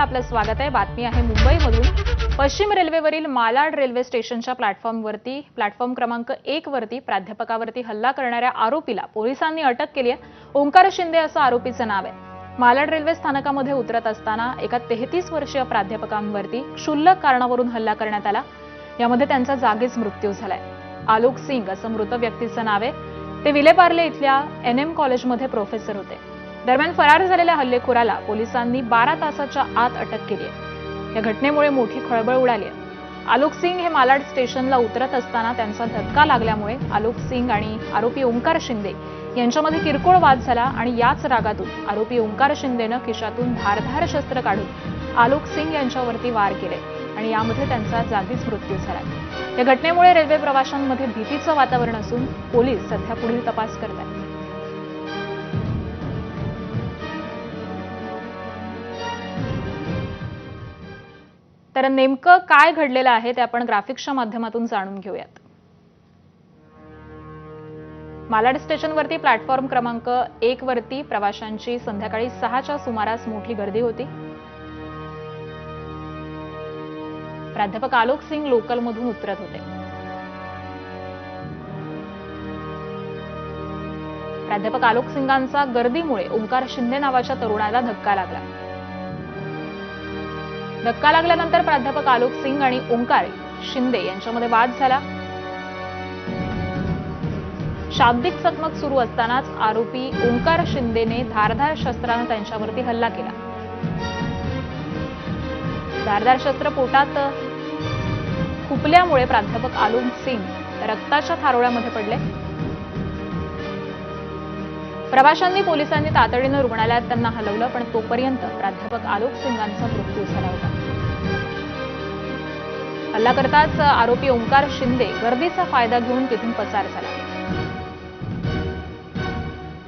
आपलं स्वागत आहे। बातमी आहे मुंबईमधून। पश्चिम रेल्वेवरील मालाड रेल्वे स्टेशनच्या प्लॅटफॉर्म क्रमांक 1 वरती प्राध्यापकावरती हल्ला करणाऱ्या आरोपीला पोलिसांनी अटक केली आहे। ओंकार शिंदे असं आरोपीचं नाव आहे। मालाड रेल्वे स्थानकामध्ये उतरत असताना एका 33 वर्षीय प्राध्यापकांवरती क्षुल्लक कारणावरून हल्ला करण्यात आला। यामध्ये त्यांचा जागीच मृत्यू झालाय। आलोक सिंग असं मृत व्यक्तीचं नाव आहे। ते विलेपार्ले इथल्या NM कॉलेजमध्ये प्रोफेसर होते। दरम्यान फरार झालेल्या हल्लेखोराला पोलिसांनी 12 तासाच्या आत अटक केली आहे। या घटनेमुळे मोठी खळबळ उडाली आहे। आलोक सिंग हे मालाड स्टेशनला उतरत असताना त्यांचा धक्का लागल्यामुळे आलोक सिंग आणि आरोपी ओंकार शिंदे यांच्यामध्ये किरकोळ वाद झाला आणि याच रागातून आरोपी ओंकार शिंदेनं खिशातून धारदार शस्त्र काढून आलोक सिंग यांच्यावरती वार केले आणि यामध्ये त्यांचा जागीच मृत्यू झाला। या घटनेमुळे रेल्वे प्रवाशांमध्ये भीतीचं वातावरण असून पोलीस सध्या पुढील तपास करत आहेत। तर नेमकं काय घडलेलं आहे ते आपण ग्राफिक्सच्या माध्यमातून जाणून घेऊयात। मालाड स्टेशनवरती प्लॅटफॉर्म क्रमांक 1 वरती प्रवाशांची संध्याकाळी 6च्या सुमारास मोठी गर्दी होती। प्राध्यापक आलोक सिंग लोकलमधून उतरत होते। प्राध्यापक आलोक सिंगांचा गर्दीमुळे ओंकार शिंदे नावाच्या तरुणाला धक्का लागला। धक्का लागल्यानंतर प्राध्यापक आलोक सिंग आणि ओंकार शिंदे यांच्यामध्ये वाद झाला। शाब्दिक चकमक सुरू असतानाच आरोपी ओंकार शिंदेने धारदार शस्त्राने त्यांच्यावरती हल्ला केला। धारदार शस्त्र पोटात खुपल्यामुळे प्राध्यापक आलोक सिंग रक्ताच्या थारोळ्यामध्ये पडले। प्रवाशांनी पोलिसांनी तातडीनं रुग्णालयात त्यांना हलवलं, पण तोपर्यंत प्राध्यापक आलोक सिंगांचा मृत्यू झाला होता। हल्ला करताच आरोपी ओंकार शिंदे गर्दीचा फायदा घेऊन तिथून पसार झाला।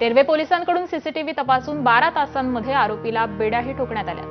रेल्वे पोलिसांकडून CCTV तपासून 12 तासांमध्ये आरोपीला बेड्याही ठोकण्यात आल्या।